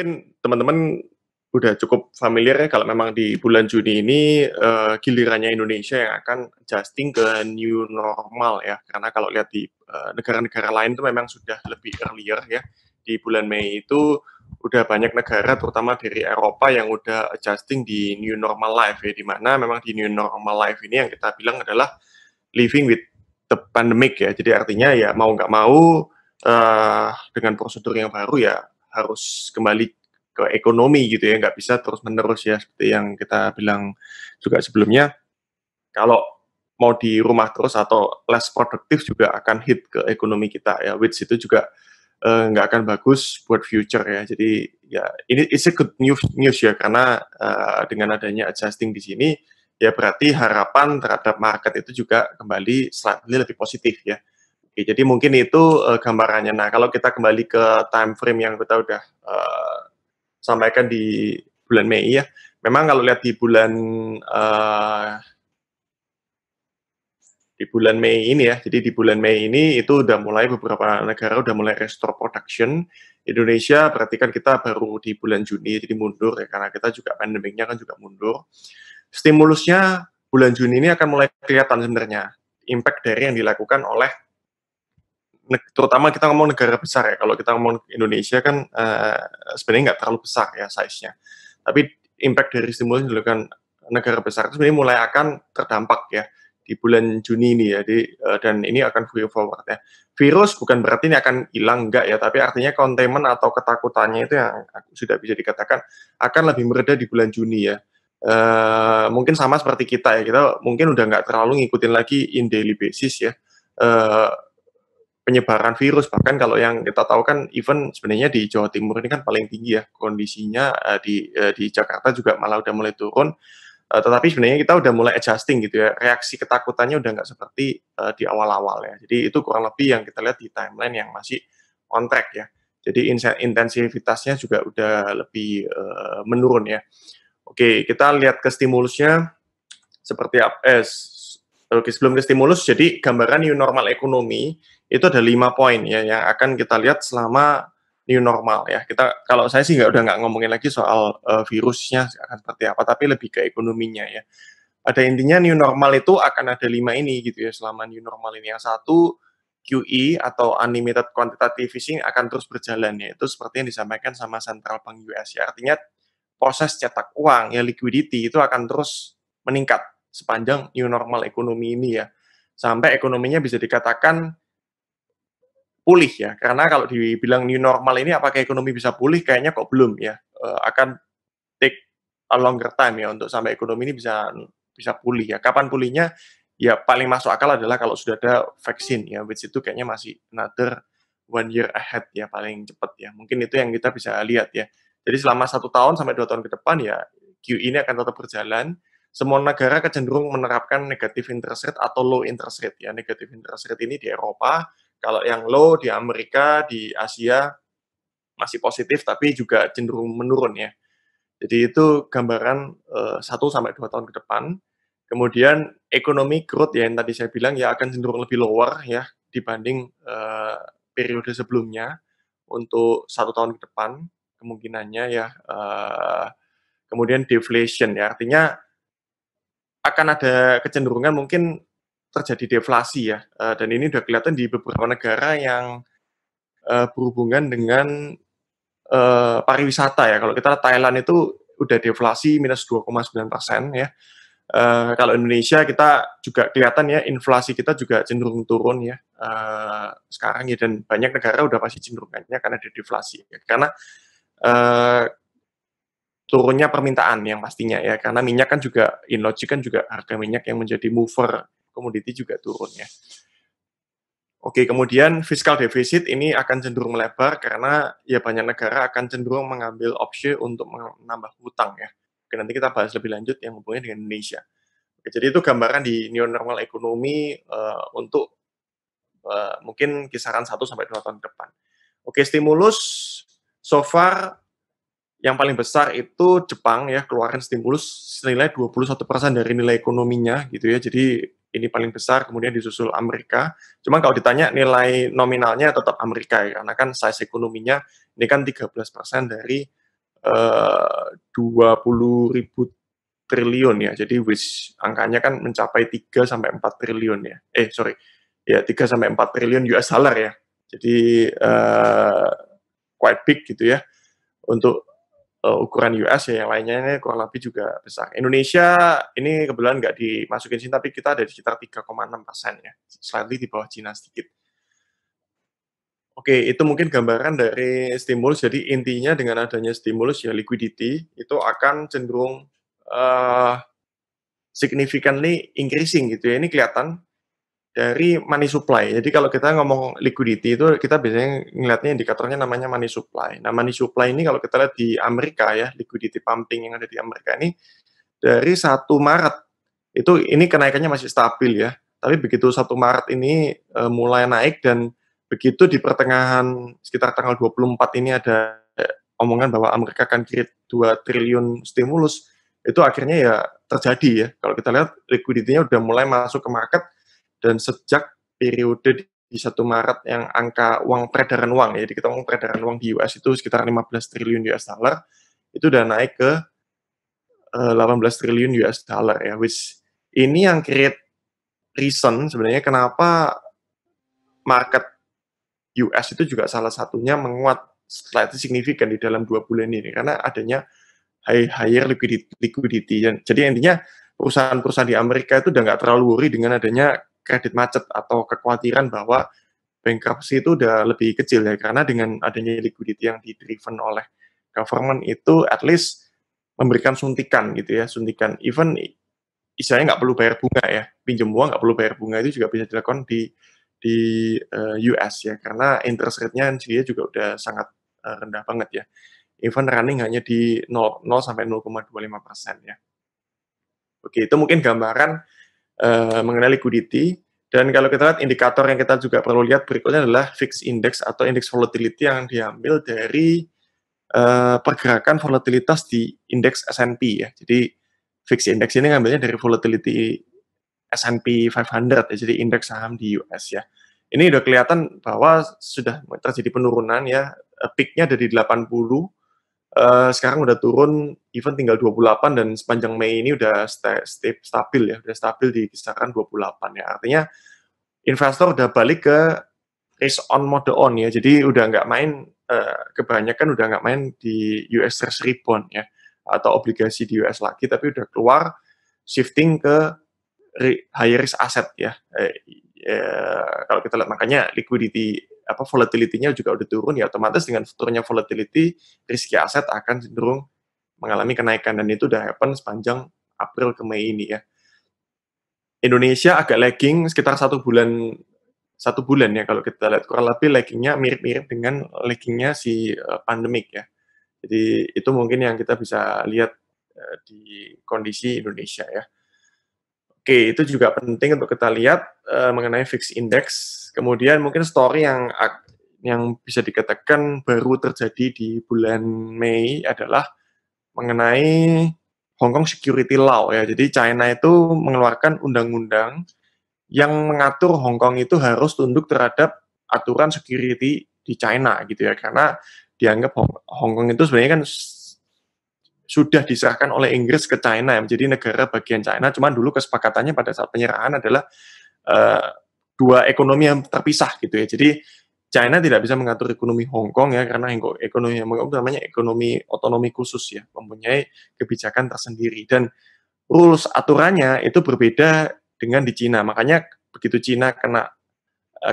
mungkin teman-teman udah cukup familiar ya kalau memang di bulan Juni ini, gilirannya Indonesia yang akan adjusting ke new normal ya. Karena kalau lihat di, negara-negara lain itu memang sudah lebih earlier ya. Di bulan Mei itu udah banyak negara terutama dari Eropa yang udah adjusting di new normal life ya, di mana memang di new normal life ini yang kita bilang adalah living with the pandemic ya. Jadi artinya ya mau nggak mau, dengan prosedur yang baru ya harus kembali ke ekonomi gitu ya, nggak bisa terus-menerus ya, seperti yang kita bilang juga sebelumnya, kalau mau di rumah terus atau less produktif juga akan hit ke ekonomi kita ya, which itu juga, nggak akan bagus buat future ya. Jadi ya ini it's a good news ya, karena, dengan adanya adjusting di sini, ya berarti harapan terhadap market itu juga kembali slightly lebih positif ya. Oke, jadi mungkin itu, gambarannya. Nah, kalau kita kembali ke time frame yang kita udah, sampaikan di bulan Mei ya, memang kalau lihat di bulan Mei ini ya, jadi di bulan Mei ini itu udah mulai beberapa negara udah mulai restore production. Indonesia berarti kan kita baru di bulan Juni, jadi mundur ya, karena kita juga pandemiknya kan juga mundur. Stimulusnya bulan Juni ini akan mulai kelihatan sebenarnya, impact dari yang dilakukan oleh terutama kita ngomong negara besar ya, kalau kita ngomong Indonesia kan, sebenarnya nggak terlalu besar ya size-nya. Tapi impact dari stimulus yang dilakukan negara besar itu sebenarnya mulai akan terdampak ya, di bulan Juni ini ya, dan ini akan going forward ya. Virus bukan berarti ini akan hilang, enggak ya, tapi artinya containment atau ketakutannya itu yang sudah bisa dikatakan akan lebih mereda di bulan Juni ya. Mungkin sama seperti kita ya, kita mungkin udah nggak terlalu ngikutin lagi in daily basis ya, eee penyebaran virus. Bahkan kalau yang kita tahu kan even sebenarnya di Jawa Timur ini kan paling tinggi ya kondisinya, di Jakarta juga malah udah mulai turun, tetapi sebenarnya kita udah mulai adjusting gitu ya, reaksi ketakutannya udah nggak seperti, di awal-awal ya. Jadi itu kurang lebih yang kita lihat di timeline yang masih on track ya. Jadi intensivitasnya juga udah lebih, menurun ya. Oke, kita lihat ke stimulusnya seperti oke, sebelum ke stimulus, jadi gambaran new normal ekonomi itu ada 5 poin ya yang akan kita lihat selama new normal ya. Kalau saya sih udah nggak ngomongin lagi soal, virusnya akan seperti apa, tapi lebih ke ekonominya ya. Pada intinya new normal itu akan ada 5 ini gitu ya selama new normal ini. Yang satu, QE atau unlimited quantitative easing akan terus berjalan ya. Itu seperti yang disampaikan sama Central Bank US ya. Artinya proses cetak uang ya, liquidity itu akan terus meningkat sepanjang new normal ekonomi ini ya. Sampai ekonominya bisa dikatakan pulih ya, karena kalau dibilang new normal ini apakah ekonomi bisa pulih, kayaknya kok belum ya, akan take a longer time ya untuk sampai ekonomi ini bisa bisa pulih ya. Kapan pulihnya? Ya paling masuk akal adalah kalau sudah ada vaksin ya, which itu kayaknya masih another 1 year ahead ya, paling cepat ya. Mungkin itu yang kita bisa lihat ya. Jadi selama 1 tahun sampai 2 tahun ke depan ya, QE ini akan tetap berjalan. Semua negara kecenderung menerapkan negative interest rate atau low interest rate ya. Negative interest rate ini di Eropa, kalau yang low di Amerika, di Asia masih positif tapi juga cenderung menurun ya. Jadi itu gambaran, 1 sampai 2 tahun ke depan. Kemudian ekonomi growth ya yang tadi saya bilang ya akan cenderung lebih lower ya dibanding, periode sebelumnya untuk 1 tahun ke depan kemungkinannya ya, kemudian deflation ya, artinya akan ada kecenderungan mungkin terjadi deflasi ya, dan ini udah kelihatan di beberapa negara yang, berhubungan dengan, pariwisata ya. Kalau kita lihat Thailand itu udah deflasi -2,9% ya. Kalau Indonesia kita juga kelihatan ya inflasi kita juga cenderung turun ya, sekarang ya, dan banyak negara udah pasti cenderungannya karena ada deflasi ya. Karena, eee, turunnya permintaan yang pastinya ya, karena minyak kan juga in logic kan juga harga minyak yang menjadi mover komoditi juga turun ya. Oke, kemudian fiscal deficit ini akan cenderung melebar karena ya banyak negara akan cenderung mengambil opsi untuk menambah hutang ya. Oke, nanti kita bahas lebih lanjut yang hubungannya dengan Indonesia. Oke, jadi itu gambaran di new normal ekonomi, untuk, mungkin kisaran 1 sampai 2 tahun ke depan. Oke, stimulus so far yang paling besar itu Jepang ya, keluarin stimulus senilai 21% dari nilai ekonominya gitu ya. Jadi ini paling besar, kemudian disusul Amerika. Cuma kalau ditanya nilai nominalnya tetap Amerika ya, karena kan size ekonominya ini kan 13% dari 20.000 triliun ya. Jadi angkanya kan mencapai 3 sampai 4 triliun ya. Sorry. Ya 3 sampai 4 triliun US dollar ya. Jadi quite big gitu ya untuk ukuran US ya, yang lainnya ini kurang lebih juga besar. Indonesia ini kebetulan nggak dimasukin sini, tapi kita ada di sekitar 3,6% ya, slightly di bawah Cina sedikit. Oke, itu mungkin gambaran dari stimulus. Jadi intinya dengan adanya stimulus ya liquidity itu akan cenderung significantly increasing gitu ya. Ini kelihatan dari money supply. Jadi kalau kita ngomong liquidity itu kita biasanya ngelihatnya indikatornya namanya money supply. Nah, money supply ini kalau kita lihat di Amerika ya, liquidity pumping yang ada di Amerika ini dari 1 Maret itu ini kenaikannya masih stabil ya. Tapi begitu 1 Maret ini mulai naik dan begitu di pertengahan sekitar tanggal 24 ini ada omongan bahwa Amerika akan create 2 triliun stimulus, itu akhirnya ya terjadi ya. Kalau kita lihat liquidity-nya udah mulai masuk ke market dan sejak periode di 1 Maret yang angka uang peredaran uang ya, jadi kita ngomong peredaran uang di US itu sekitar 15 triliun US dollar, itu udah naik ke 18 triliun US dollar ya, which ini yang create reason sebenarnya kenapa market US itu juga salah satunya menguat slightly signifikan di dalam 2 bulan ini karena adanya higher liquidity. Jadi intinya perusahaan-perusahaan di Amerika itu udah nggak terlalu worry dengan adanya kredit macet atau kekhawatiran bahwa bankruptcy itu udah lebih kecil ya, karena dengan adanya liquidity yang di-driven oleh government itu at least memberikan suntikan gitu ya, suntikan. Even istilahnya nggak perlu bayar bunga ya, pinjam uang nggak perlu bayar bunga itu juga bisa dilakukan di US ya, karena interest rate-nya sendiri juga udah sangat rendah banget ya. Even running hanya di 0 sampai 0,25% ya. Oke, itu mungkin gambaran mengenai liquidity. Dan kalau kita lihat indikator yang kita juga perlu lihat berikutnya adalah VIX index atau indeks volatility yang diambil dari pergerakan volatilitas di indeks S&P ya. Jadi VIX index ini ngambilnya dari volatility S&P 500 ya, jadi indeks saham di US ya. Ini udah kelihatan bahwa sudah terjadi penurunan ya, peak-nya dari 80, sekarang udah turun, even tinggal 28 dan sepanjang Mei ini udah stabil ya, udah stabil di kisaran 28 ya. Artinya investor udah balik ke risk on mode on ya, jadi udah nggak main, kebanyakan udah nggak main di US Treasury bond ya, atau obligasi di US lagi, tapi udah keluar shifting ke high risk asset ya. Kalau kita lihat makanya liquidity volatility-nya juga udah turun ya, otomatis dengan turunnya volatility risky asset akan cenderung mengalami kenaikan dan itu udah happen sepanjang April ke Mei ini ya. Indonesia agak lagging sekitar 1 bulan ya, kalau kita lihat kurang lebih laggingnya mirip-mirip dengan laggingnya si pandemik ya. Jadi itu mungkin yang kita bisa lihat di kondisi Indonesia ya. Oke, itu juga penting untuk kita lihat mengenai VIX index. Kemudian mungkin story yang bisa dikatakan baru terjadi di bulan Mei adalah mengenai Hong Kong Security Law ya. Jadi China itu mengeluarkan undang-undang yang mengatur Hong Kong itu harus tunduk terhadap aturan security di China gitu ya. Karena dianggap Hong Kong itu sebenarnya kan sudah diserahkan oleh Inggris ke China yang menjadi negara bagian China. Cuman dulu kesepakatannya pada saat penyerahan adalah dua ekonomi yang terpisah gitu ya. Jadi China tidak bisa mengatur ekonomi Hong Kong ya, karena ekonomi Hong Kong itu namanya ekonomi otonomi khusus ya, mempunyai kebijakan tersendiri dan rules aturannya itu berbeda dengan di China. Makanya begitu China kena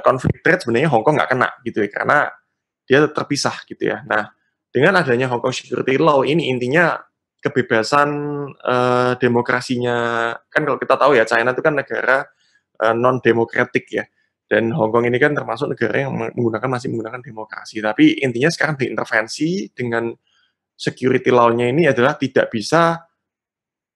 konflik trade sebenarnya Hong Kong nggak kena gitu ya, karena dia terpisah gitu ya. Nah, dengan adanya Hong Kong Security Law ini intinya kebebasan demokrasinya, kan kalau kita tahu ya China itu kan negara non demokratik ya, dan Hong Kong ini kan termasuk negara yang masih menggunakan demokrasi, tapi intinya sekarang diintervensi dengan security law-nya ini adalah tidak bisa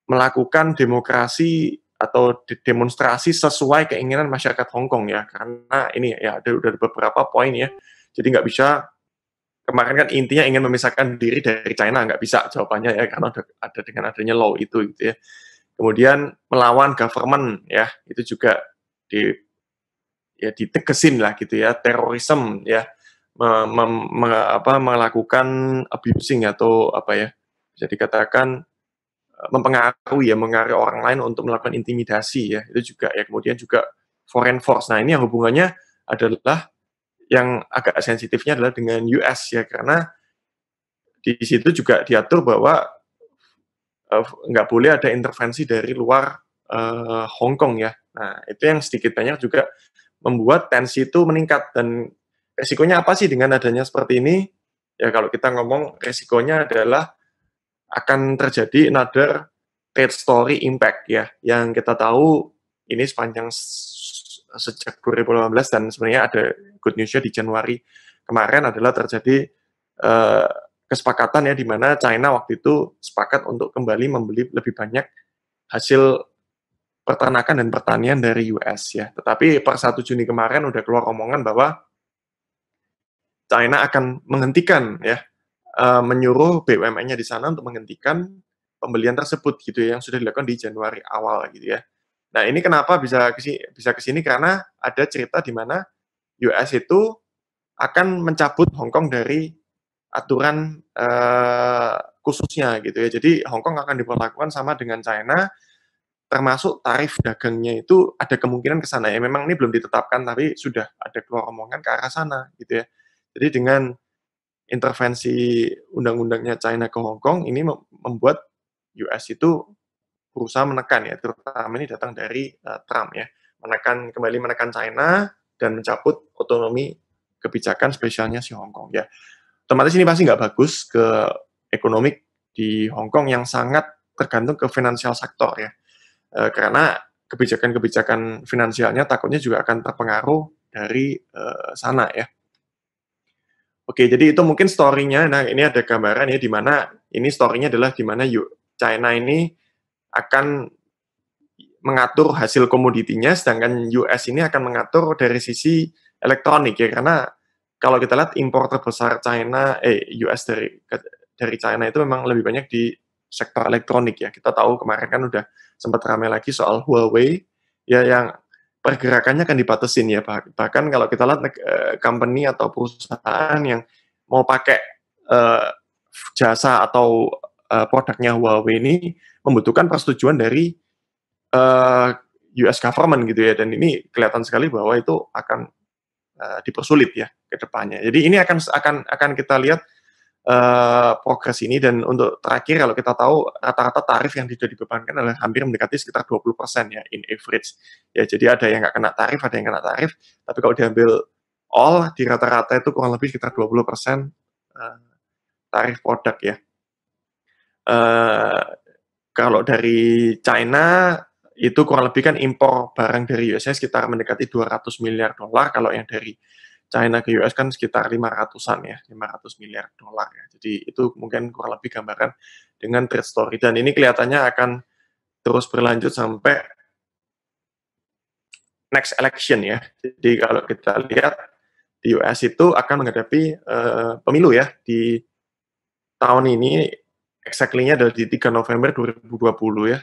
melakukan demokrasi atau demonstrasi sesuai keinginan masyarakat Hong Kong ya, karena ini ya ada beberapa poin ya, jadi nggak bisa. Kemarin kan intinya ingin memisahkan diri dari China, nggak bisa jawabannya ya, karena ada dengan adanya law itu gitu ya. Kemudian melawan government ya, itu juga ditegesin lah gitu ya, terorisme ya, melakukan abusing atau apa ya, bisa dikatakan mempengaruhi orang lain untuk melakukan intimidasi ya, itu juga ya, kemudian juga foreign force. Nah, ini yang hubungannya adalah yang agak sensitifnya adalah dengan US ya, karena di situ juga diatur bahwa nggak boleh ada intervensi dari luar Hong Kong ya. Nah, itu yang sedikit banyak juga membuat tensi itu meningkat. Dan resikonya apa sih dengan adanya seperti ini? Ya kalau kita ngomong resikonya adalah akan terjadi another trade story impact ya, yang kita tahu ini sepanjang sejak 2018 dan sebenarnya ada good news-nya di Januari kemarin adalah terjadi uh, kesepakatan ya, di mana China waktu itu sepakat untuk kembali membeli lebih banyak hasil peternakan dan pertanian dari US ya. Tetapi per 1 Juni kemarin udah keluar omongan bahwa China akan menghentikan ya, menyuruh BUMN-nya di sana untuk menghentikan pembelian tersebut gitu ya, yang sudah dilakukan di Januari awal gitu ya. Nah, ini kenapa bisa ke sini karena ada cerita di mana US itu akan mencabut Hong Kong dari aturan khususnya gitu ya. Jadi Hong Kong akan diperlakukan sama dengan China, termasuk tarif dagangnya itu ada kemungkinan ke sana ya. Memang ini belum ditetapkan, tapi sudah ada keluar omongan ke arah sana gitu ya. Jadi dengan intervensi undang-undangnya China ke Hong Kong ini membuat US itu berusaha menekan ya, terutama ini datang dari Trump ya, kembali menekan China dan mencabut otonomi kebijakan spesialnya si Hong Kong ya. Otomatis ini pasti nggak bagus ke ekonomi di Hong Kong yang sangat tergantung ke financial sektor ya, karena kebijakan-kebijakan finansialnya takutnya juga akan terpengaruh dari sana ya. Oke, jadi itu mungkin story-nya. Nah, ini ada gambaran ya, di mana ini story-nya adalah di mana China ini akan mengatur hasil komoditinya, sedangkan US ini akan mengatur dari sisi elektronik ya, karena kalau kita lihat impor terbesar US dari China itu memang lebih banyak di sektor elektronik ya. Kita tahu kemarin kan udah sempat ramai lagi soal Huawei ya, yang pergerakannya kan dibatasin ya. Bahkan kalau kita lihat company atau perusahaan yang mau pakai jasa atau produknya Huawei ini membutuhkan persetujuan dari US government gitu ya, dan ini kelihatan sekali bahwa itu akan dipersulit ya ke depannya. Jadi ini akan kita lihat progres ini. Dan untuk terakhir, kalau kita tahu rata-rata tarif yang sudah dibebankan adalah hampir mendekati sekitar 20% ya in average. Ya, jadi ada yang nggak kena tarif, ada yang kena tarif, tapi kalau diambil all di rata-rata itu kurang lebih sekitar 20% tarif produk ya. Kalau dari China itu kurang lebih kan impor barang dari USA sekitar mendekati 200 miliar dolar, kalau yang dari China ke US kan sekitar 500-an ya, 500 miliar dolar ya. Jadi itu mungkin kurang lebih gambaran dengan trade story, dan ini kelihatannya akan terus berlanjut sampai next election ya. Jadi kalau kita lihat di US itu akan menghadapi pemilu ya di tahun ini, exactly-nya adalah di 3 November 2020 ya.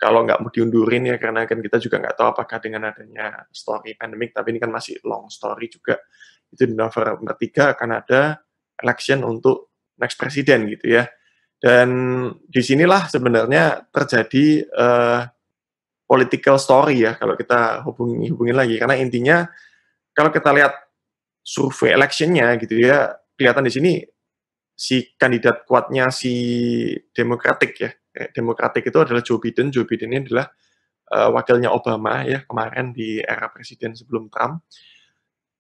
Kalau nggak mau diundurin ya, karena kan kita juga nggak tahu apakah dengan adanya story pandemic, tapi ini kan masih long story juga. Itu di November 3 akan ada election untuk next presiden gitu ya. Dan disinilah sebenarnya terjadi political story ya, kalau kita hubungin lagi. Karena intinya kalau kita lihat survei election-nya gitu ya, kelihatan di sini si kandidat kuatnya si Democratic ya. Democratic itu adalah Joe Biden. Joe Biden ini adalah wakilnya Obama ya, kemarin di era presiden sebelum Trump.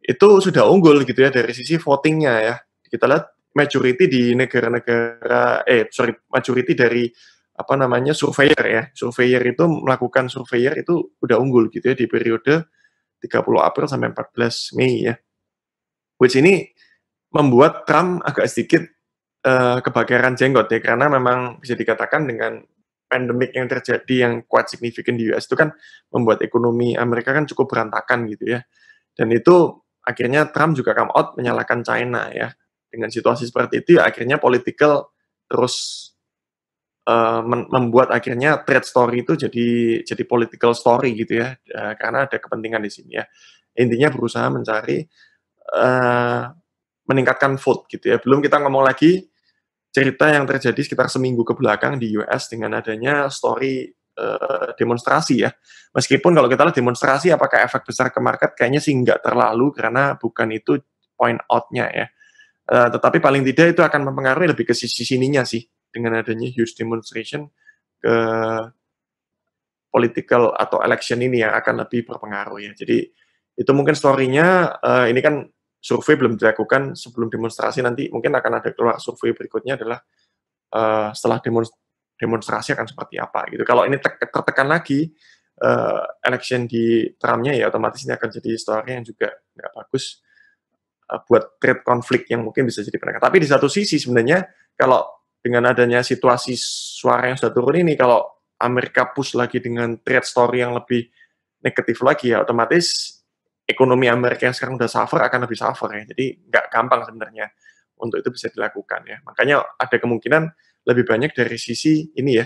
Itu sudah unggul gitu ya dari sisi votingnya ya. Kita lihat majority di negara-negara, majority dari apa namanya surveyor ya. Surveyor itu melakukan surveyor itu udah unggul gitu ya di periode 30 April sampai 14 Mei ya. Which ini membuat Trump agak sedikit kebakaran jenggot ya, karena memang bisa dikatakan dengan pandemik yang terjadi yang quite significant di US itu kan membuat ekonomi Amerika kan cukup berantakan gitu ya. Dan itu akhirnya Trump juga come out menyalahkan China ya. Dengan situasi seperti itu ya, akhirnya political terus membuat akhirnya trade story itu jadi political story gitu ya, karena ada kepentingan di sini ya. Intinya berusaha mencari meningkatkan vote gitu ya. Belum kita ngomong lagi cerita yang terjadi sekitar seminggu ke belakang di US dengan adanya story demonstrasi ya. Meskipun kalau kita lihat demonstrasi apakah efek besar ke market, kayaknya sih nggak terlalu karena bukan itu point out-nya ya. Tetapi paling tidak itu akan mempengaruhi lebih ke sisi sininya sih, dengan adanya huge demonstration ke political atau election ini yang akan lebih berpengaruh ya. Jadi itu mungkin story-nya, ini kan survei belum dilakukan sebelum demonstrasi, nanti mungkin akan ada keluar survei berikutnya adalah setelah demonstrasi akan seperti apa gitu. Kalau ini tertekan lagi election di Trump-nya ya otomatis ini akan jadi story yang juga nggak bagus buat trade konflik yang mungkin bisa jadi penengah. Tapi di satu sisi sebenarnya kalau dengan adanya situasi suara yang sudah turun ini, kalau Amerika push lagi dengan trade story yang lebih negatif lagi ya otomatis ekonomi Amerika yang sekarang udah suffer akan lebih suffer ya. Jadi nggak gampang sebenarnya untuk itu bisa dilakukan ya. Makanya ada kemungkinan lebih banyak dari sisi ini ya,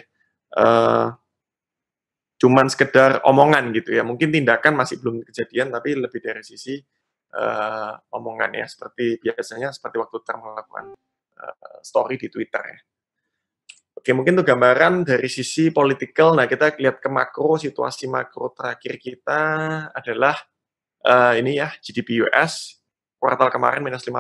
cuman sekedar omongan gitu ya. Mungkin tindakan masih belum kejadian, tapi lebih dari sisi omongan ya. Seperti biasanya, seperti waktu Trump melakukan story di Twitter ya. Oke, mungkin itu gambaran dari sisi political. Nah, kita lihat ke makro, situasi makro terakhir kita adalah ini ya, GDP US kuartal kemarin minus 5%,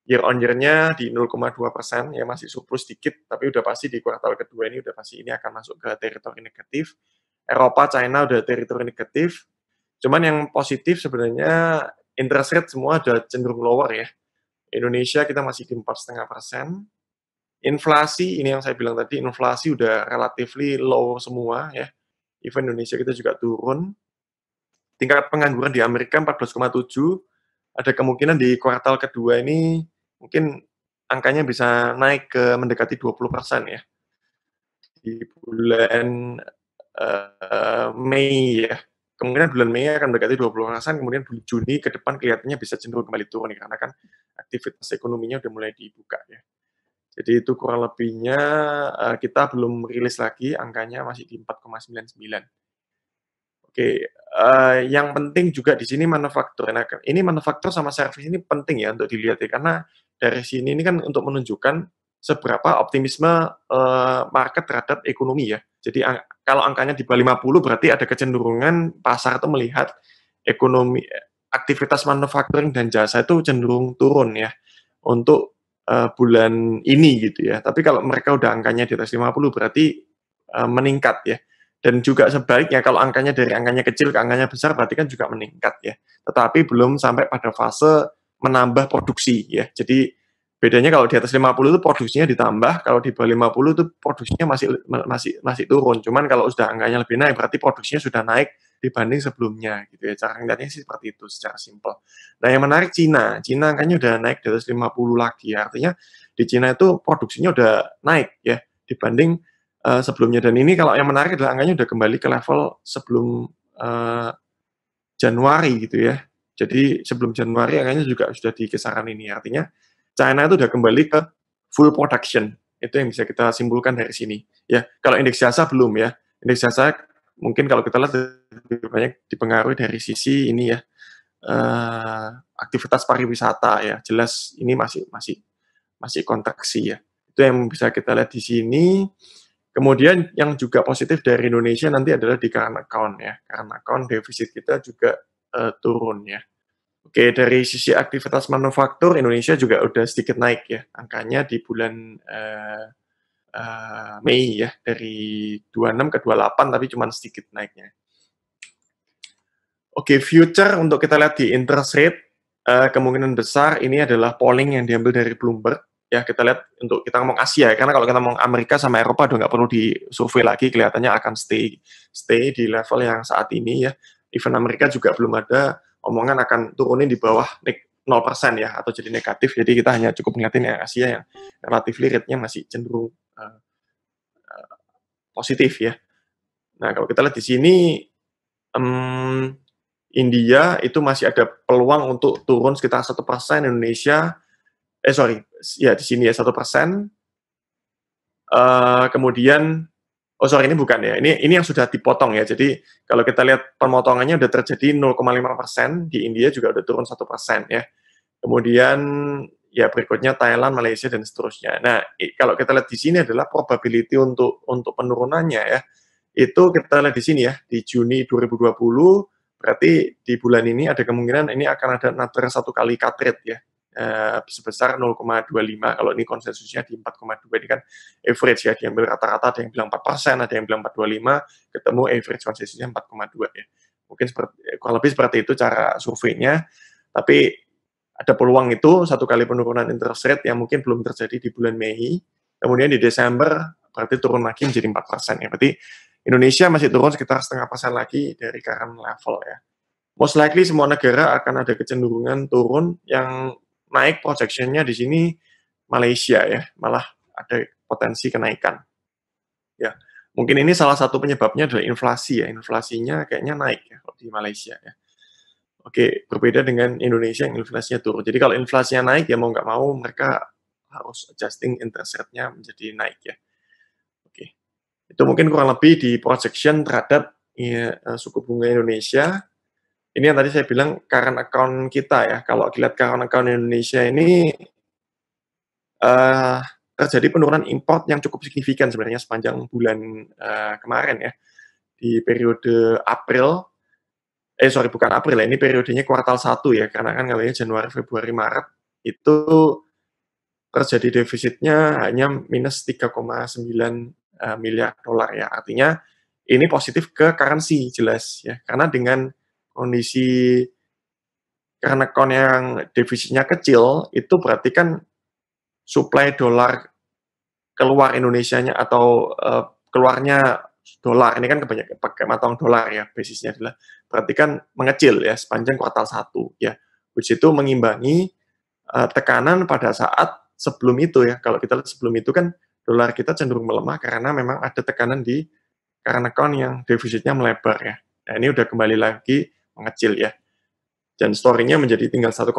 year on year-nya di 0,2%, ya masih surplus sedikit, tapi udah pasti di kuartal kedua ini udah pasti ini akan masuk ke teritori negatif. Eropa, China udah teritori negatif. Cuman yang positif sebenarnya interest rate semua udah cenderung lower ya. Indonesia kita masih di 4,5%. Inflasi, ini yang saya bilang tadi, inflasi udah relatively low semua ya. Even Indonesia kita juga turun. Tingkat pengangguran di Amerika 14,7, ada kemungkinan di kuartal kedua ini mungkin angkanya bisa naik ke mendekati 20% ya. Di bulan Mei ya. Kemungkinan bulan Mei akan mendekati 20%, kemudian bulan Juni ke depan kelihatannya bisa cenderung kembali turun nih, karena kan aktivitas ekonominya udah mulai dibuka ya. Jadi itu kurang lebihnya kita belum rilis lagi angkanya masih di 4,99. Oke, yang penting juga di sini manufaktur. Nah, ini manufaktur sama service ini penting ya untuk dilihat ya, karena dari sini ini kan untuk menunjukkan seberapa optimisme market terhadap ekonomi ya. Jadi kalau angkanya di bawah 50 berarti ada kecenderungan pasar itu melihat ekonomi aktivitas manufacturing dan jasa itu cenderung turun ya untuk bulan ini gitu ya. Tapi kalau mereka udah angkanya di atas 50 berarti meningkat ya. Dan juga sebaliknya kalau angkanya dari angkanya kecil ke angkanya besar berarti kan juga meningkat ya. Tetapi belum sampai pada fase menambah produksi ya. Jadi bedanya kalau di atas 50 itu produksinya ditambah, kalau di bawah 50 itu produksinya masih turun. Cuman kalau sudah angkanya lebih naik berarti produksinya sudah naik dibanding sebelumnya gitu ya. Cara ngeliatnya sih seperti itu secara simpel. Nah, yang menarik Cina. Cina angkanya udah naik di atas 50 lagi ya. Artinya di Cina itu produksinya udah naik ya dibanding sebelumnya. Dan ini kalau yang menarik adalah angkanya udah kembali ke level sebelum Januari gitu ya. Jadi sebelum Januari angkanya juga sudah di kisaran ini. Artinya China itu udah kembali ke full production. Itu yang bisa kita simpulkan dari sini. Ya, kalau indeks jasa belum ya. Indeks jasa mungkin kalau kita lihat lebih banyak dipengaruhi dari sisi ini ya, aktivitas pariwisata ya. Jelas ini masih kontraksi ya. Itu yang bisa kita lihat di sini. Kemudian yang juga positif dari Indonesia nanti adalah di current account ya. Current account defisit kita juga turun ya. Oke, dari sisi aktivitas manufaktur Indonesia juga udah sedikit naik ya. Angkanya di bulan Mei ya, dari 26 ke 28 tapi cuma sedikit naiknya. Oke, future untuk kita lihat di interest rate, kemungkinan besar ini adalah polling yang diambil dari Bloomberg. Ya, kita lihat untuk kita ngomong Asia ya, karena kalau kita ngomong Amerika sama Eropa udah nggak perlu disurvei lagi, kelihatannya akan stay di level yang saat ini ya. Even Amerika juga belum ada omongan akan turunin di bawah 0% ya, atau jadi negatif. Jadi kita hanya cukup ngeliatin yang Asia yang relatively rate-nya masih cenderung positif ya. Nah, kalau kita lihat di sini, India itu masih ada peluang untuk turun sekitar 1%, Indonesia, di sini ya 1%. Kemudian, ini bukan ya, ini yang sudah dipotong ya. Jadi kalau kita lihat pemotongannya udah terjadi 0,5%, di India juga udah turun 1% ya. kemudian ya berikutnya Thailand, Malaysia, dan seterusnya. Nah, kalau kita lihat di sini adalah probability untuk penurunannya ya, itu kita lihat di sini ya, di Juni 2020, berarti di bulan ini ada kemungkinan ini akan ada another 1 kali cut rate ya, sebesar 0,25, kalau ini konsensusnya di 4,2, ini kan average ya, diambil rata-rata, ada yang bilang 4%, ada yang bilang 4,25, ketemu average konsensusnya 4,2 ya. Mungkin kurang lebih seperti itu cara surveinya, tapi ada peluang itu 1 kali penurunan interest rate yang mungkin belum terjadi di bulan Mei, kemudian di Desember berarti turun lagi menjadi 4% ya. Berarti Indonesia masih turun sekitar 0,5% lagi dari current level ya. Most likely semua negara akan ada kecenderungan turun, yang naik projection-nya di sini Malaysia ya, malah ada potensi kenaikan. Ya, mungkin ini salah satu penyebabnya adalah inflasi ya, inflasinya kayaknya naik ya di Malaysia ya. Oke, berbeda dengan Indonesia yang inflasinya turun. Jadi kalau inflasinya naik ya mau nggak mau mereka harus adjusting interest rate-nya menjadi naik ya. Oke, itu mungkin kurang lebih di projection terhadap ya, suku bunga Indonesia. Ini yang tadi saya bilang current account kita ya. Kalau dilihat current account Indonesia ini terjadi penurunan import yang cukup signifikan sebenarnya sepanjang bulan kemarin ya. Di periode April, bukan April ya, ini periodenya kuartal 1 ya, karena kan kalau Januari, Februari, Maret itu terjadi defisitnya hanya minus 3,9 miliar dolar ya. Artinya ini positif ke currency jelas ya, karena dengan kondisi current account yang defisitnya kecil, itu berarti kan supply dolar keluar Indonesianya atau keluarnya dolar, ini kan kebanyakan pakai mata uang dolar ya, basisnya adalah berarti kan mengecil ya sepanjang kuartal 1 ya, which itu mengimbangi tekanan pada saat sebelum itu ya. Kalau kita lihat sebelum itu kan dolar kita cenderung melemah karena memang ada tekanan di current account yang defisitnya melebar ya. Nah, ini udah kembali lagi mengecil ya. Dan story-nya menjadi tinggal 1,4%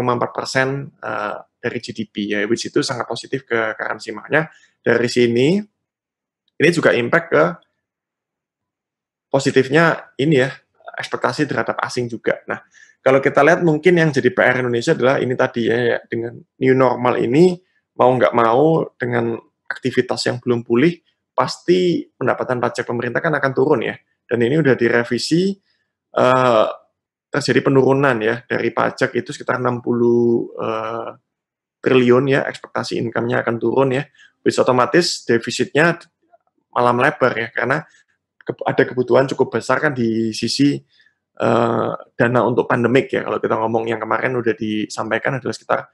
dari GDP ya, which itu sangat positif ke currency. Makanya dari sini ini juga impact ke positifnya ini ya, ekspektasi terhadap asing juga. Nah, kalau kita lihat mungkin yang jadi PR Indonesia adalah ini tadi ya, dengan new normal ini mau nggak mau dengan aktivitas yang belum pulih, pasti pendapatan pajak pemerintah kan akan turun ya. Dan ini udah direvisi, terjadi penurunan ya, dari pajak itu sekitar 60 triliun ya, ekspektasi income-nya akan turun ya. Bisa otomatis defisitnya malah melebar ya, karena ada kebutuhan cukup besar kan di sisi dana untuk pandemik ya. Kalau kita ngomong yang kemarin udah disampaikan adalah sekitar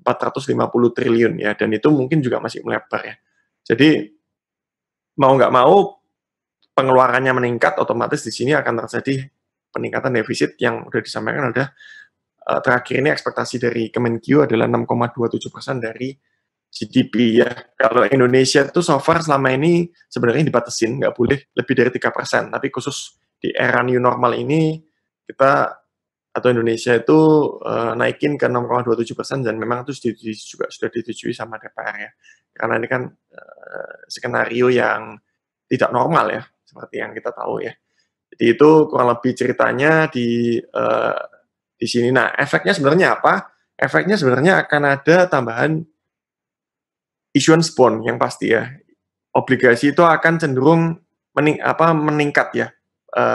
450 triliun ya, dan itu mungkin juga masih melebar ya. Jadi mau nggak mau pengeluarannya meningkat, otomatis di sini akan terjadi peningkatan defisit yang udah disampaikan ada terakhir ini ekspektasi dari Kemenkyu adalah 6,27% dari GDP ya. Kalau Indonesia itu so far selama ini sebenarnya dibatasin, nggak boleh lebih dari 3%. Tapi khusus di era new normal ini, kita atau Indonesia itu naikin ke 6,27% dan memang itu juga sudah disetujui sama DPR ya. Karena ini kan skenario yang tidak normal ya, seperti yang kita tahu ya. Jadi itu kurang lebih ceritanya di sini. Nah, efeknya sebenarnya apa? Efeknya sebenarnya akan ada tambahan issuance bond yang pasti ya. Obligasi itu akan cenderung meningkat ya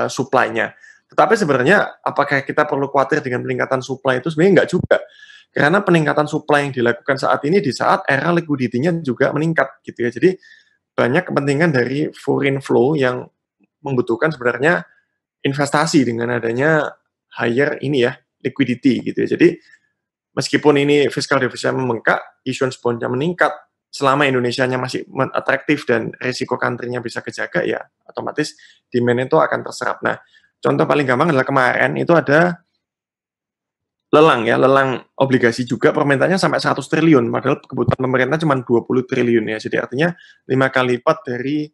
supply-nya. Tetapi sebenarnya apakah kita perlu khawatir dengan peningkatan supply itu? Sebenarnya enggak juga. Karena peningkatan supply yang dilakukan saat ini di saat era liquidity-nya juga meningkat gitu ya. Jadi banyak kepentingan dari foreign flow yang membutuhkan sebenarnya investasi dengan adanya higher ini ya, liquidity gitu ya. Jadi meskipun ini fiscal deficit membengkak, issuance bond-nya meningkat, selama Indonesia-nya masih atraktif dan risiko country-nya bisa kejaga, ya otomatis demand itu akan terserap. Nah, contoh paling gampang adalah kemarin itu ada lelang ya, lelang obligasi juga permintaannya sampai 100 triliun, padahal kebutuhan pemerintah cuma 20 triliun ya. Jadi artinya 5 kali lipat dari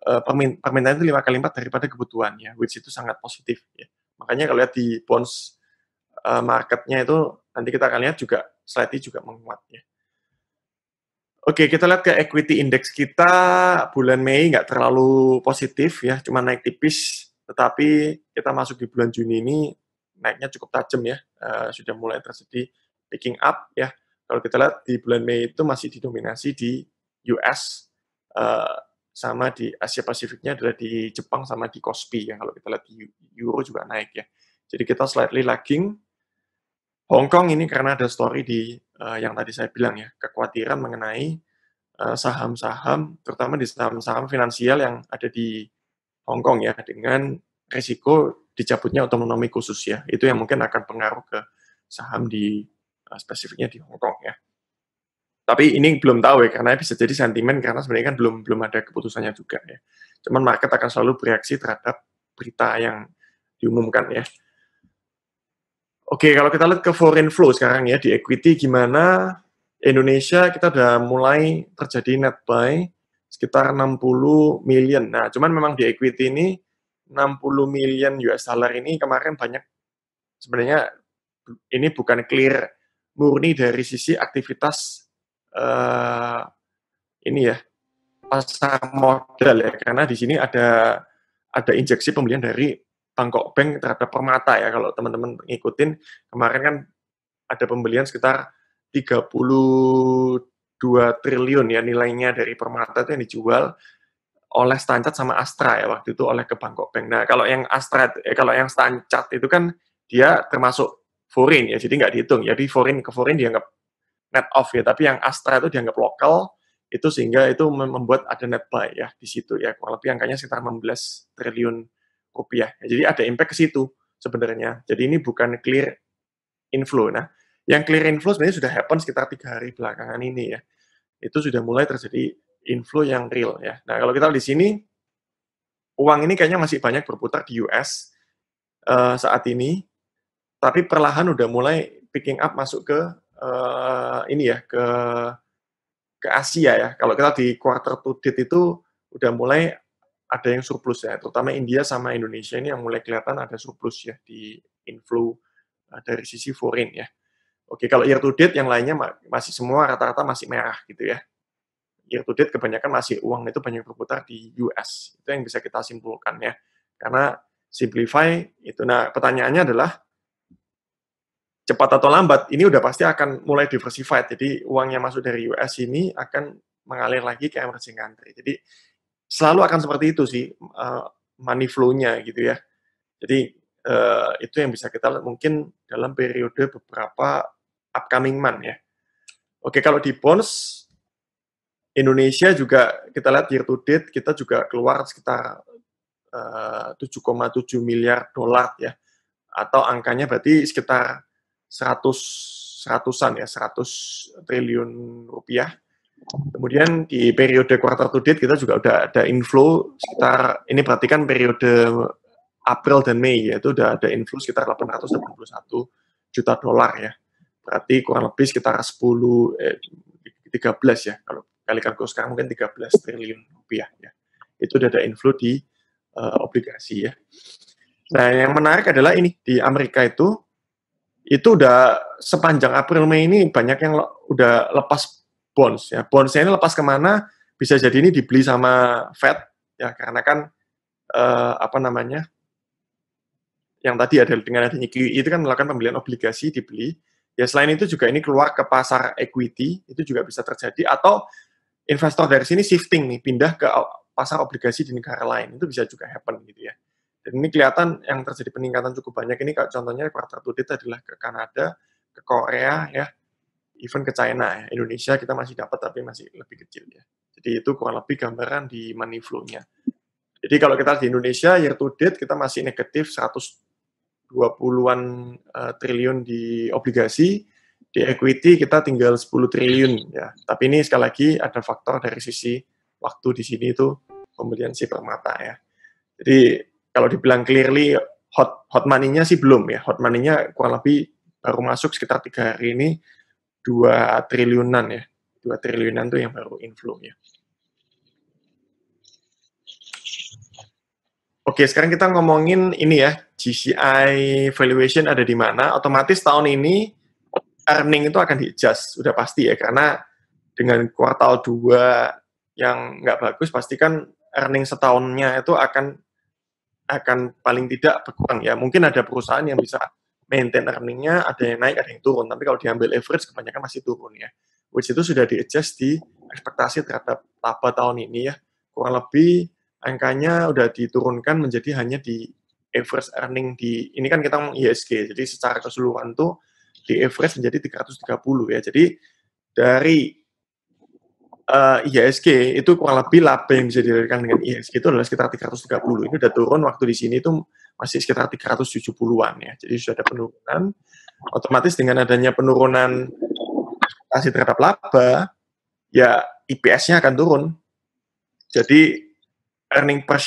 permintaan itu 5 kali lipat daripada kebutuhannya, which itu sangat positif ya. Makanya kalau lihat di bonds marketnya itu nanti kita akan lihat juga slightly juga menguat ya. Oke, kita lihat ke equity index kita bulan Mei nggak terlalu positif ya, cuma naik tipis. Tetapi kita masuk di bulan Juni ini naiknya cukup tajam ya, sudah mulai terjadi picking up ya. Kalau kita lihat di bulan Mei itu masih didominasi di US, sama di Asia Pasifiknya adalah di Jepang sama di Kospi ya. Kalau kita lihat di Euro juga naik ya. Jadi kita slightly lagging. Hong Kong ini karena ada story di yang tadi saya bilang ya, kekhawatiran mengenai saham-saham, terutama di saham-saham finansial yang ada di Hong Kong ya, dengan risiko dicabutnya otonomi khusus ya. Itu yang mungkin akan pengaruh ke saham di spesifiknya di Hong Kong ya. Tapi ini belum tahu ya, karena bisa jadi sentimen karena sebenarnya kan belum ada keputusannya juga ya. Cuman market akan selalu bereaksi terhadap berita yang diumumkan ya. Oke, kalau kita lihat ke foreign flow sekarang ya, di equity gimana, Indonesia kita udah mulai terjadi net buy sekitar 60 million. Nah, cuman memang di equity ini 60 million US dollar ini kemarin banyak, sebenarnya ini bukan clear murni dari sisi aktivitas ini ya, pasar modal ya, karena di sini ada injeksi pembelian dari Bangkok Bank terhadap Permata ya. Kalau teman-teman ngikutin, kemarin kan ada pembelian sekitar 32 triliun ya nilainya dari Permata itu yang dijual oleh Stanchart sama Astra ya waktu itu oleh ke Bangkok Bank. Nah, kalau yang kalau yang Stanchart itu kan dia termasuk foreign ya, jadi nggak dihitung. Jadi ke foreign dianggap net off ya, tapi yang Astra itu dianggap lokal, itu sehingga itu membuat ada net buy ya di situ ya, kurang lebih angkanya sekitar 16 triliun rupiah. Ya, jadi ada impact ke situ sebenarnya. Jadi ini bukan clear inflow. Nah, yang clear inflow sebenarnya sudah happen sekitar 3 hari belakangan ini ya. Itu sudah mulai terjadi inflow yang real ya. Nah, kalau kita di sini, uang ini kayaknya masih banyak berputar di US saat ini, tapi perlahan udah mulai picking up masuk ke ini ya, ke Asia ya. Kalau kita di quarter to date itu udah mulai ada yang surplus ya, terutama India sama Indonesia ini yang mulai kelihatan ada surplus ya di inflow dari sisi foreign ya. Oke, kalau year to date yang lainnya masih semua rata-rata masih merah gitu ya. Year to date kebanyakan masih uang itu banyak berputar di US. Itu yang bisa kita simpulkan ya. Karena simplify itu. Nah, pertanyaannya adalah cepat atau lambat ini udah pasti akan mulai diversified. Jadi uang yang masuk dari US ini akan mengalir lagi ke emerging country. Jadi selalu akan seperti itu sih money flow-nya gitu ya. Jadi itu yang bisa kita lihat mungkin dalam periode beberapa upcoming month ya. Oke, kalau di bonds Indonesia juga kita lihat year to date kita juga keluar sekitar 7,7 miliar dolar ya, atau angkanya berarti sekitar 100-an ya, 100 triliun rupiah. Kemudian di periode quarter to date kita juga udah ada inflow sekitar, ini perhatikan periode April dan Mei ya, itu udah ada inflow sekitar 881 juta dolar ya. Berarti kurang lebih sekitar 13 ya, kalau kalikan kurs sekarang mungkin 13 triliun rupiah ya. Itu udah ada inflow di obligasi ya. Nah, yang menarik adalah ini di Amerika itu udah sepanjang April Mei ini banyak yang udah lepas bonds ya. Bondsnya ini lepas kemana? Bisa jadi ini dibeli sama Fed ya, karena kan apa namanya, yang tadi ada dengan adanya QE itu kan melakukan pembelian obligasi dibeli. Ya selain itu juga ini keluar ke pasar equity, itu juga bisa terjadi, atau investor dari sini shifting nih, pindah ke pasar obligasi di negara lain, itu bisa juga happen gitu ya. Dan ini kelihatan yang terjadi peningkatan cukup banyak ini, contohnya quarter to date adalah ke Kanada, ke Korea ya, even ke China ya. Indonesia kita masih dapat tapi masih lebih kecil ya. Jadi itu kurang lebih gambaran di money flow-nya. Jadi kalau kita di Indonesia year to date kita masih negatif 120-an triliun di obligasi, di equity kita tinggal 10 triliun ya. Tapi ini sekali lagi ada faktor dari sisi waktu di sini itu pembelian si Permata ya. Jadi kalau dibilang clearly hot money-nya sih belum ya. Hot money-nya kurang lebih baru masuk sekitar 3 hari ini 2 triliunan ya. 2 triliunan itu yang baru inflow ya. Oke, sekarang kita ngomongin ini ya, GCI valuation ada di mana. Otomatis tahun ini earning itu akan di-adjust, sudah pasti ya, karena dengan kuartal 2 yang nggak bagus, pasti kan earning setahunnya itu akan paling tidak berkurang ya. Mungkin ada perusahaan yang bisa maintain earning-nya, ada yang naik, ada yang turun. Tapi kalau diambil average, kebanyakan masih turun ya. Which itu sudah di-adjust di ekspektasi terhadap laba tahun ini ya. Kurang lebih angkanya udah diturunkan menjadi hanya di average earning di, ini kan kita ngomong IHSG, jadi secara keseluruhan tuh di average menjadi 330 ya. Jadi dari IHSG itu kurang lebih laba yang bisa didapatkan dengan IHSG itu adalah sekitar 330. Ini udah turun, waktu di sini itu masih sekitar 370-an ya. Jadi sudah ada penurunan. Otomatis dengan adanya penurunan ekspektasi terhadap laba, ya EPS-nya akan turun. Jadi earning per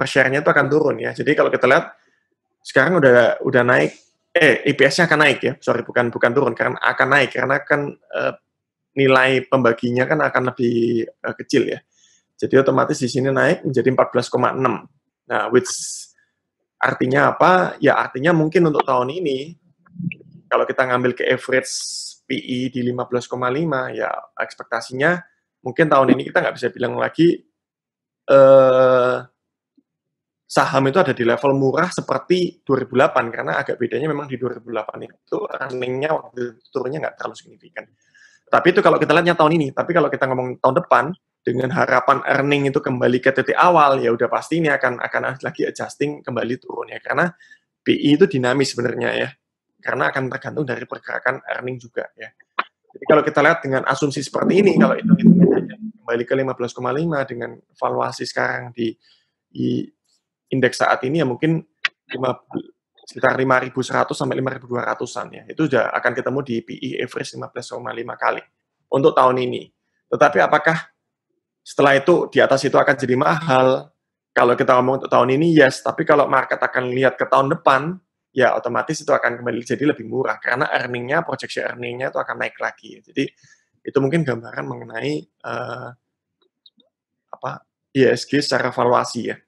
share-nya itu akan turun ya. Jadi kalau kita lihat sekarang udah naik, EPS-nya akan naik ya. Sorry, bukan turun, karena akan naik karena kan nilai pembaginya kan akan lebih kecil ya. Jadi otomatis di sini naik menjadi 14,6. Nah, which artinya apa? Ya artinya mungkin untuk tahun ini kalau kita ngambil ke average PE di 15,5 ya ekspektasinya mungkin tahun ini kita nggak bisa bilang lagi saham itu ada di level murah seperti 2008 karena agak bedanya memang di 2008 itu earning-nya waktu turunnya nggak terlalu signifikan. Tapi itu kalau kita lihatnya tahun ini. Tapi kalau kita ngomong tahun depan, dengan harapan earning itu kembali ke titik awal, ya udah pasti ini akan lagi adjusting kembali turun ya. Karena PE itu dinamis sebenarnya ya. Karena akan tergantung dari pergerakan earning juga ya. Jadi kalau kita lihat dengan asumsi seperti ini, kalau itu kembali ke 15,5 dengan valuasi sekarang di indeks saat ini ya mungkin sekitar 5.100 sampai 5.200-an ya. Itu sudah akan ketemu di PE average 15,5 kali untuk tahun ini. Tetapi apakah setelah itu di atas itu akan jadi mahal? Kalau kita ngomong untuk tahun ini yes, tapi kalau market akan lihat ke tahun depan, ya otomatis itu akan kembali jadi lebih murah karena earning-nya, proyeksi earning-nya itu akan naik lagi. Jadi itu mungkin gambaran mengenai IHSG secara valuasi ya.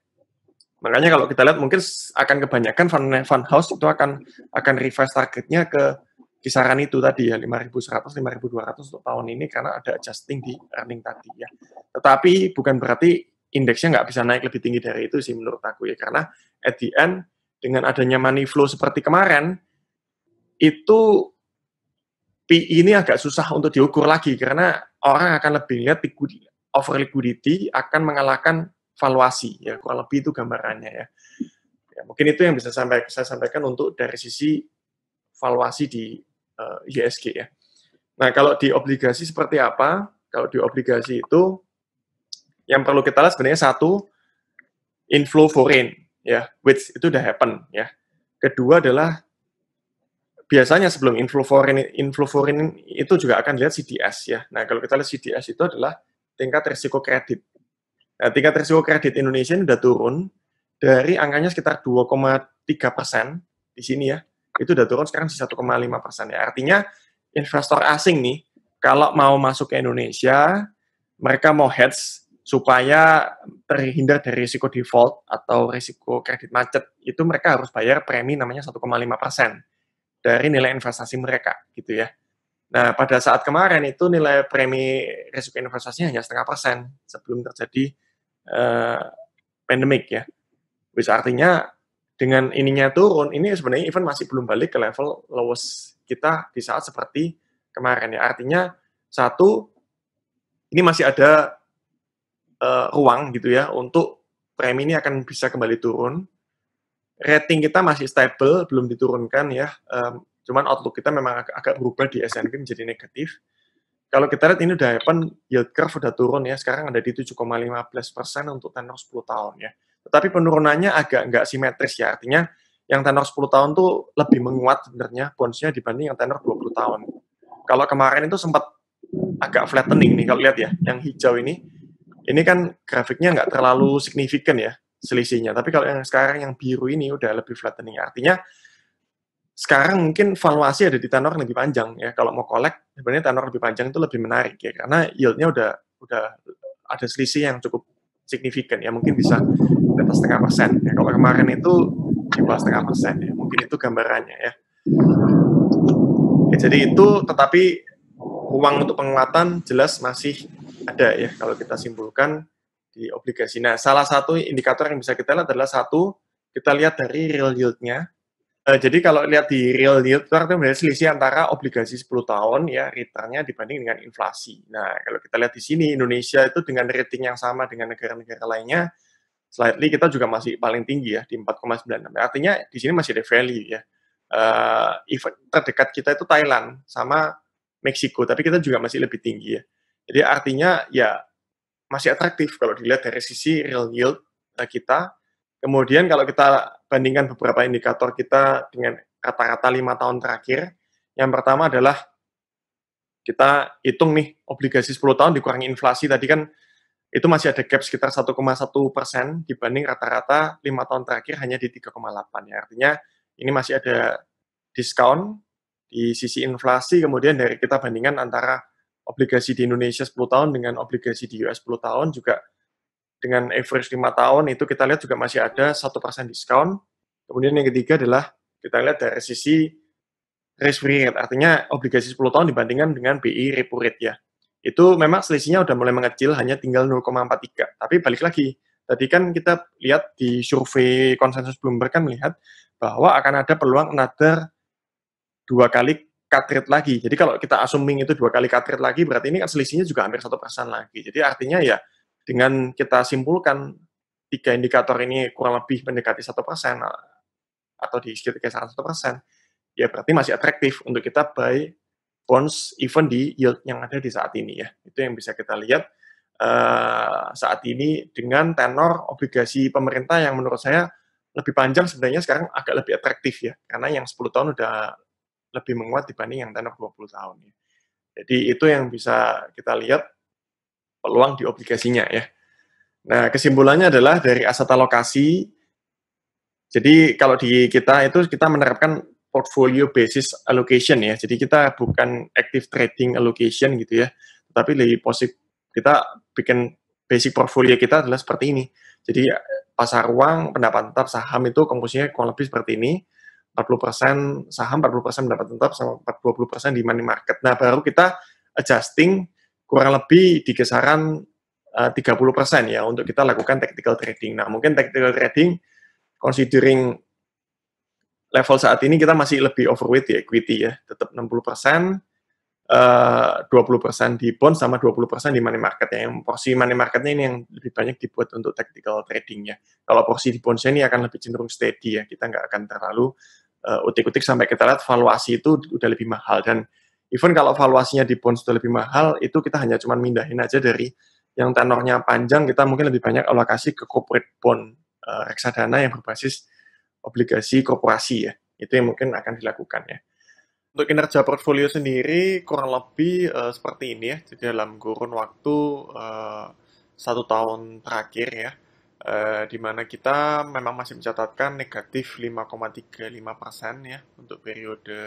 Makanya kalau kita lihat mungkin akan kebanyakan fund house itu akan revise targetnya ke kisaran itu tadi ya 5.100, 5.200 untuk tahun ini karena ada adjusting di earning tadi ya. Tetapi bukan berarti indeksnya nggak bisa naik lebih tinggi dari itu sih menurut aku ya karena at the end dengan adanya money flow seperti kemarin itu PE ini agak susah untuk diukur lagi karena orang akan lebih lihat over liquidity akan mengalahkan valuasi ya kurang lebih itu gambarannya ya. Mungkin itu yang bisa saya sampaikan untuk dari sisi valuasi di IHSG ya. Nah kalau di obligasi seperti apa? Kalau di obligasi itu yang perlu kita lihat sebenarnya satu inflow foreign ya, which itu udah happen ya. Kedua adalah biasanya sebelum inflow foreign itu juga akan lihat CDS ya. Nah kalau kita lihat CDS itu adalah tingkat risiko kredit. Nah, tingkat risiko kredit Indonesia ini sudah turun dari angkanya sekitar 2,3% di sini ya. Itu sudah turun sekarang di 1,5% ya. Artinya investor asing nih, kalau mau masuk ke Indonesia, mereka mau hedge supaya terhindar dari risiko default atau risiko kredit macet, itu mereka harus bayar premi namanya 1,5% dari nilai investasi mereka gitu ya. Nah, pada saat kemarin itu nilai premi risiko investasinya hanya 0,5% sebelum terjadi pandemik ya. Bisa artinya dengan ininya turun, ini sebenarnya even masih belum balik ke level lowest kita di saat seperti kemarin ya. Artinya satu, ini masih ada ruang gitu ya untuk premi ini akan bisa kembali turun. Rating kita masih stable, belum diturunkan ya. Cuman outlook kita memang agak berubah di S&P menjadi negatif. Kalau kita lihat ini udah happen, yield curve udah turun ya, sekarang ada di 7,15% untuk tenor 10 tahun ya. Tetapi penurunannya agak nggak simetris ya, artinya yang tenor 10 tahun tuh lebih menguat sebenarnya bonds-nya dibanding yang tenor 20 tahun. Kalau kemarin itu sempat agak flattening nih, kalau lihat ya, yang hijau ini kan grafiknya nggak terlalu signifikan ya selisihnya, tapi kalau yang sekarang yang biru ini udah lebih flattening, artinya sekarang mungkin valuasi ada di tenor lebih panjang ya. Kalau mau collect, sebenarnya tenor lebih panjang itu lebih menarik ya, karena yield-nya udah ada selisih yang cukup signifikan ya, mungkin bisa di atas 0,5% ya. Kalau kemarin itu di bawah 0,5% ya, mungkin itu gambarannya ya. Jadi itu, tetapi ruang untuk penguatan jelas masih ada ya kalau kita simpulkan di obligasi. Nah, salah satu indikator yang bisa kita lihat adalah satu, kita lihat dari real yield-nya. Jadi kalau lihat di real yield itu artinya selisih antara obligasi 10 tahun ya return-nya dibanding dengan inflasi. Nah, kalau kita lihat di sini Indonesia itu dengan rating yang sama dengan negara-negara lainnya, slightly kita juga masih paling tinggi ya di 4,96. Artinya di sini masih ada value ya. Even terdekat kita itu Thailand sama Meksiko, tapi kita juga masih lebih tinggi ya. Jadi artinya ya masih atraktif kalau dilihat dari sisi real yield kita. Kemudian kalau kita bandingkan beberapa indikator kita dengan rata-rata 5 tahun terakhir, yang pertama adalah kita hitung nih obligasi 10 tahun dikurangi inflasi tadi kan itu masih ada gap sekitar 1,1% dibanding rata-rata 5 tahun terakhir hanya di 3,8 ya. Artinya ini masih ada diskon di sisi inflasi, kemudian dari kita bandingkan antara obligasi di Indonesia 10 tahun dengan obligasi di US 10 tahun juga dengan average 5 tahun itu kita lihat juga masih ada 1% diskon. Kemudian yang ketiga adalah kita lihat dari sisi risk free rate, artinya obligasi 10 tahun dibandingkan dengan BI repo rate ya. Itu memang selisihnya udah mulai mengecil, hanya tinggal 0,43. Tapi balik lagi, tadi kan kita lihat di survei konsensus Bloomberg kan melihat bahwa akan ada peluang another 2 kali cut rate lagi. Jadi kalau kita assuming itu 2 kali cut rate lagi, berarti ini kan selisihnya juga hampir 1% lagi. Jadi artinya ya dengan kita simpulkan 3 indikator ini kurang lebih mendekati 1% atau di sekitar kisaran 1%, ya berarti masih atraktif untuk kita buy bonds even di yield yang ada di saat ini ya. Itu yang bisa kita lihat saat ini dengan tenor obligasi pemerintah yang menurut saya lebih panjang sebenarnya sekarang agak lebih atraktif ya. Karena yang 10 tahun udah lebih menguat dibanding yang tenor 20 tahun ya. Jadi itu yang bisa kita lihat peluang di obligasinya ya. Nah, kesimpulannya adalah dari aset alokasi. Jadi kalau di kita itu kita menerapkan portfolio basis allocation ya. Jadi kita bukan active trading allocation gitu ya. Tapi lebih positif kita bikin basic portfolio kita adalah seperti ini. Jadi pasar uang, pendapatan tetap, saham itu komposisinya kurang lebih seperti ini. 40% saham, 40% pendapatan tetap, sama 20% di money market. Nah, baru kita adjusting kurang lebih di kisaran 30% ya untuk kita lakukan tactical trading. Nah, mungkin tactical trading considering level saat ini kita masih lebih overweight di equity ya, tetap 60%, 20% di bond sama 20% di money market ya. Yang porsi money marketnya ini yang lebih banyak dibuat untuk tactical trading ya. Kalau porsi di bondsnya ini akan lebih cenderung steady ya, kita nggak akan terlalu utik-utik sampai kita lihat valuasi itu udah lebih mahal. Dan even kalau valuasinya di bonds sudah lebih mahal, itu kita hanya cuma mindahin aja dari yang tenornya panjang, kita mungkin lebih banyak alokasi ke corporate bond reksadana yang berbasis obligasi korporasi ya. Itu yang mungkin akan dilakukan ya. Untuk kinerja portfolio sendiri kurang lebih seperti ini ya. Jadi dalam kurun waktu 1 tahun terakhir ya, di mana kita memang masih mencatatkan negatif 5,35% ya untuk periode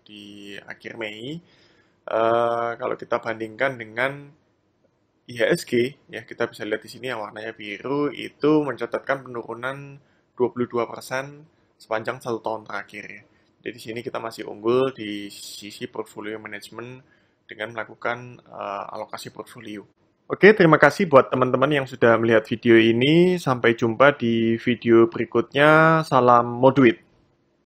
di akhir Mei. Kalau kita bandingkan dengan IHSG ya, kita bisa lihat di sini yang warnanya biru itu mencatatkan penurunan 22% sepanjang 1 tahun terakhir ya. Jadi di sini kita masih unggul di sisi portfolio management dengan melakukan alokasi portfolio. Oke, terima kasih buat teman-teman yang sudah melihat video ini. Sampai jumpa di video berikutnya. Salam Moduit.